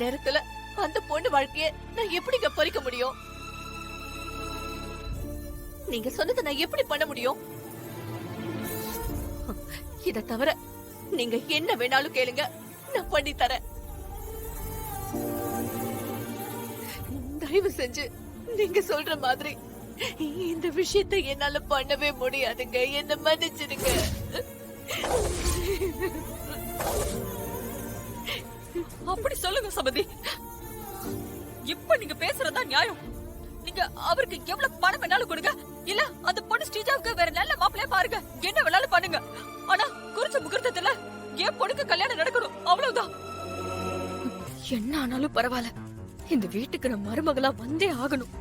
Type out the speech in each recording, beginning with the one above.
நேரத்துல அந்த பொண்ணு வாழ்க்கைய நான் எப்படிங்க பறிக்க முடியும்? நீங்க சொன்னதை நான் எப்படி பண்ண முடியும்? இத தவிர நீங்க என்ன வேணாலும் கேளுங்க, நான் பண்ணி தரேன். தயவு செஞ்சு நீங்க சொல்ற மாதிரி இந்த விஷயத்தை என்னால பண்ணவே முடியாதுங்க. என்ன மன்னிச்சிடுங்க. அப்படி சொல்லுங்க சமதி. இப்ப நீங்க பேசுறதா நியாயம். நீங்க அவருக்கு எவ்வளவு பணம் வேணாலும் கொடுங்க, இல்ல அந்த பொண்ணு ஸ்ரீஜாவுக்கு வேற நல்ல மாப்பிள்ளைய பாருங்க, என்ன வேணாலும் பண்ணுங்க. ஆனா குறிச்ச முகூர்த்தத்துல என் பொண்ணுக்கு கல்யாணம் நடக்கணும், அவ்வளவுதான். என்ன ஆனாலும் பரவாயில்ல, இந்த வீட்டுக்கு நான் மருமகளா வந்தே ஆகணும்.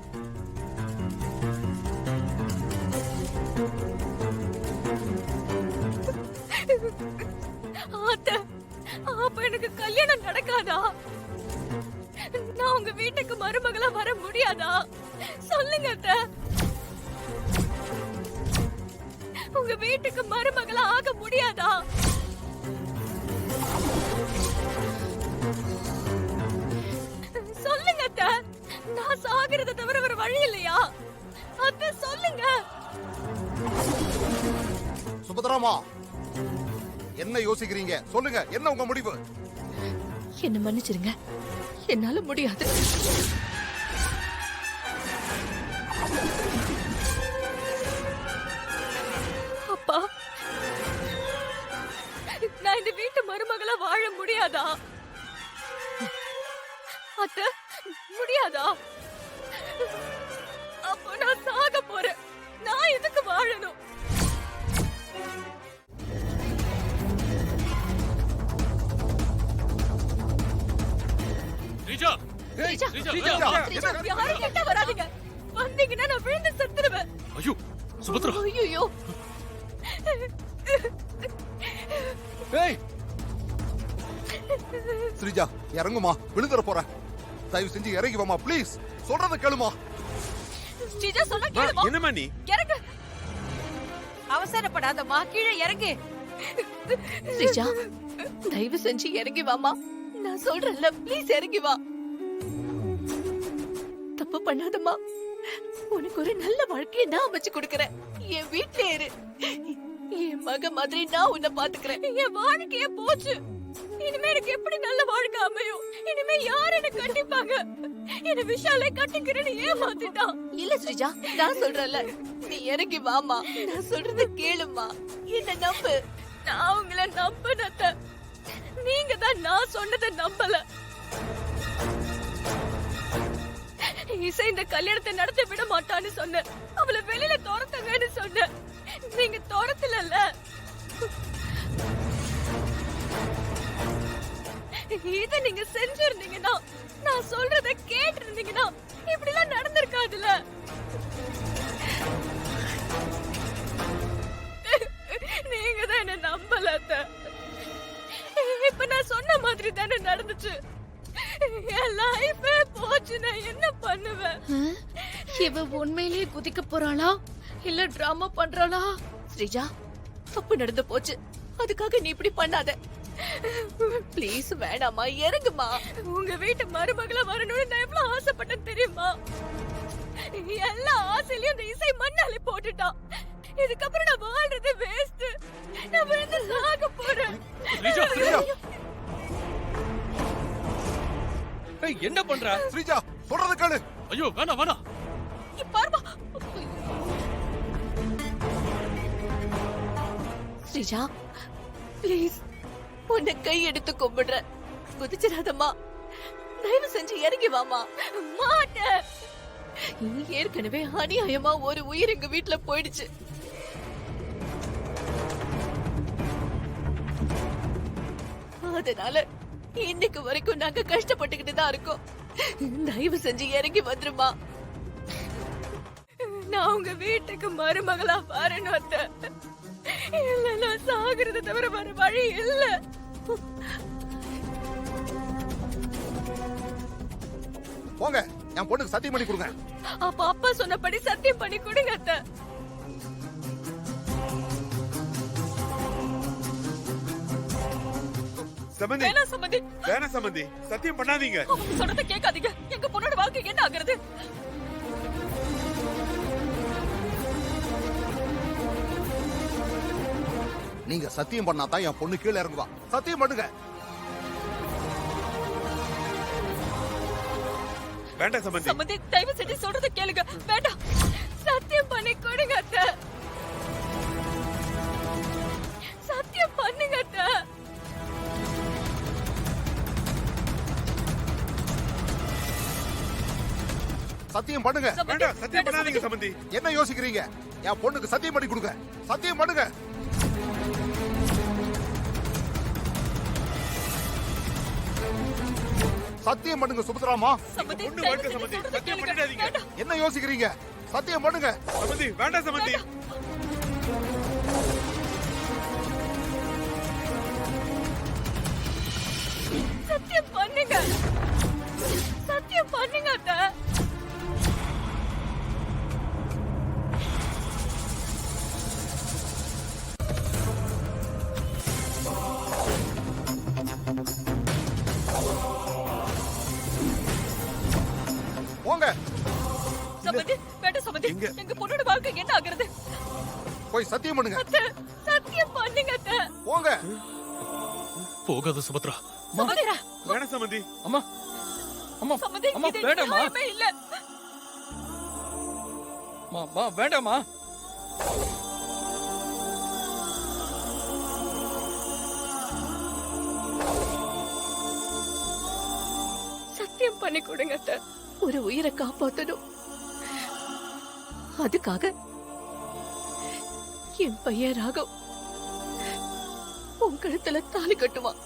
அப்ப எனக்கு கல்யாணம் நடக்காதா? நான் உங்க வீட்டுக்கு மருமகளா வர முடியாதா? சொல்லுங்க அத்தை. உங்க வீட்டுக்கு மருமகளா ஆக முடியாதா? சொல்லுங்க அத்தை. நான் சாகிறத தவிர வேற வழி இல்லையா? அத்தை சொல்லுங்க. சுபத்ராமா, என்ன யோசிக்கிறீங்க? சொல்லுங்க, என்ன உங்க முடிவு? என்ன மன்னிச்சிருங்க, என்னால முடியாது. அப்பா, நான் இந்த வீட்டு மருமகளா வாழ முடியாதா? அத்தை, முடியாதா? அப்ப நான் சாக போறேன். நான் எதுக்கு வாழணும்? யாரும் கிட்ட வராதீங்க. வந்தீங்கன்னா நான் விழுந்து செத்துருவேன். ஐயோ சுபத்ரா. ஐயோ. ஏய் ஸ்ரீஜா, இறங்குமா, விழுந்துற போற. தயவு செஞ்சு இறங்கி வாமா, ப்ளீஸ். சொல்றத கேளுமா. ஸ்ரீஜா சொன்னா கேளுமா. என்னமா நீ? இறங்கு. அவசரப்படாதம்மா, கீழே இறங்கு. ஸ்ரீஜா, தயவு செஞ்சு இறங்கி வாமா. நான் சொல்றேன்ல, ப்ளீஸ் இறங்கி வா. தப்பு பண்ணாதம்மா. உனக்கு ஒரு நல்ல வாழ்க்கையை நான் அமைச்சு கொடுக்கறேன். என் வீட்ல இரு. என் மக மாதிரி நான் உன்னை பாத்துக்கிறேன். என் வாழ்க்கைய போச்சு. இனிமே எனக்கு எப்படி நல்ல வாழ்க்கை அமையும்? இனிமே யார் என்ன கட்டிப்பாங்க? என்ன விஷாலே கட்டிக்கிறேன்னு ஏமாத்திட்டான். இல்ல ஸ்ரீஜா, நான் சொல்றேன்ல, நீ இறங்கி வாமா. நான் சொல்றத கேளுமா, என்ன நம்பு. நான் உங்களை நம்பினத, நீங்க தான் நான் சொன்னதை நம்பல. இசை இந்த கல்யாணத்தை நடத்த விட மாட்டான்னு சொன்ன, அவளை வெளியில துரத்துங்கன்னு சொன்ன. நீங்க துரத்தல. இத நீங்க செஞ்சிருந்தீங்கன்னா, நான் சொல்றத கேட்டு இருந்தீங்கன்னா இப்படி எல்லாம் நடந்திருக்காதுல்ல. நீங்க தான் என்ன நம்பல. இப்ப நான் சொன்ன மாதிரி தானே நடந்துச்சு. என் லைஃபே போச்சு. நான் என்ன பண்ணுவேன்? இவ உண்மையிலேயே குதிக்க போறாளா இல்ல டிராமா பண்றாளா? ஸ்ரீஜா, தப்பு நடந்து போச்சு. அதுக்காக நீ இப்படி பண்ணாத. ப்ளீஸ் வேணாமா, இறங்குமா. உங்க வீட்டு மருமகளா வரணும்னு நான் எவ்வளவு ஆசைப்பட்டேன் தெரியுமா? எல்லா ஆசையிலையும் அந்த இசை மண்ணாலே போட்டுட்டான். இதுக்கப்புறம் நான் வாழ்றது வேஸ்ட். நான் விழுந்து சாக போறேன். என்ன பண்ற? ஸ்ரீஜா, சொல்றத கேளு. ஐயோ வேணா வேணா. பாருமா ஸ்ரீஜா, ப்ளீஸ் உன்னை கை எடுத்து கும்பிடுறேன். குதிச்சிடாதம்மா. தயவு செஞ்சு இறங்கி வாமா. மாட்டேன். ஏற்கனவே அநியாயமா ஒரு உயிர் எங்க வீட்டுல போயிடுச்சு. அதனால இன்னைக்கு வரைக்கும் நாங்க கஷ்டப்பட்டுக்கிட்டு தான் இருக்கோம். தயவு செஞ்சு இறங்கி வந்துருமா. நான் உங்க வீட்டுக்கு மருமகளா வரணும் அத்தை. இல்ல, நான் சாகுறத தவிர வேற வழி இல்ல. போங்க, என் பொண்ணுக்கு சத்தியம் பண்ணி கொடுங்க. அப்ப அப்பா சொன்னபடி சத்தியம் பண்ணி கொடுங்க அத்தை. சம்பந்தி வேணாம் சம்பந்தி, வேணாம் சம்பந்தி, சத்தியம் பண்ணாதீங்க. அவங்க சொல்றத கேட்காதீங்க. எங்க பொண்ணோட வாழ்க்கை என்ன ஆகுறது? நீங்க சத்தியம் பண்ணாதான் என் பொண்ணு கீழே இறங்குவா. சத்தியம் பண்ணுங்க. வேண்டாம் சம்பந்தி. சம்பந்தி, தயவு செஞ்சு சொல்றத கேளுங்க. வேண்டாம். சத்தியம் பண்ணி கொடுங்க அத்தை. சத்தியம் பண்ணுங்க அத்தை. சத்தியம் பண்ணுங்க. வேண்டாம், சத்தியம் பண்ணாதீங்க சம்பந்தி. என்ன யோசிக்கிறீங்க? என் பொண்ணுக்கு சத்தியம் பண்ணி கொடுங்க. சத்தியம் பண்ணுங்க. சத்தியம் பண்ணுங்க சுபத்ராமா. சம்பந்தி, பொண்ணு தயவு வாழ்க்கை செஞ்சு சம்பந்தி, சொல்றத சத்தியம் கேளுங்க. பண்ணிடாதீங்க. வேண்டாம். என்ன யோசிக்கிறீங்க? சத்தியம் பண்ணுங்க. சம்பந்தி, வேண்டாம் சம்பந்தி. சத்தியம் பண்ணுங்க. சத்தியம் பண்ணுங்க அத்தை. போங்க. சம்பந்தி, வேண்டாம் சம்பந்தி. எங்க? எங்க பொண்ணோட வாழ்க்கை என்ன ஆகுறது? போய் சத்தியம் பண்ணுங்க. அத்தை, சத்தியம் பண்ணுங்க அத்தை. போங்க. போகாத சுபத்ரா. சம்பந்தி, வேணாம் சம்பந்தி. அம்மா அம்மா சம்பந்தி, அம்மா இது வேண்டாம்மா. நியாயமே இல்ல. அம்மா வேண்டாம்மா. சத்தியம் பண்ணி கொடுங்க அத்தை. ஒரு உயிரை காப்பாத்தணும். அதுக்காக என் பையன் ராகவ் உன் கழுத்துல தாலி கட்டுவான்.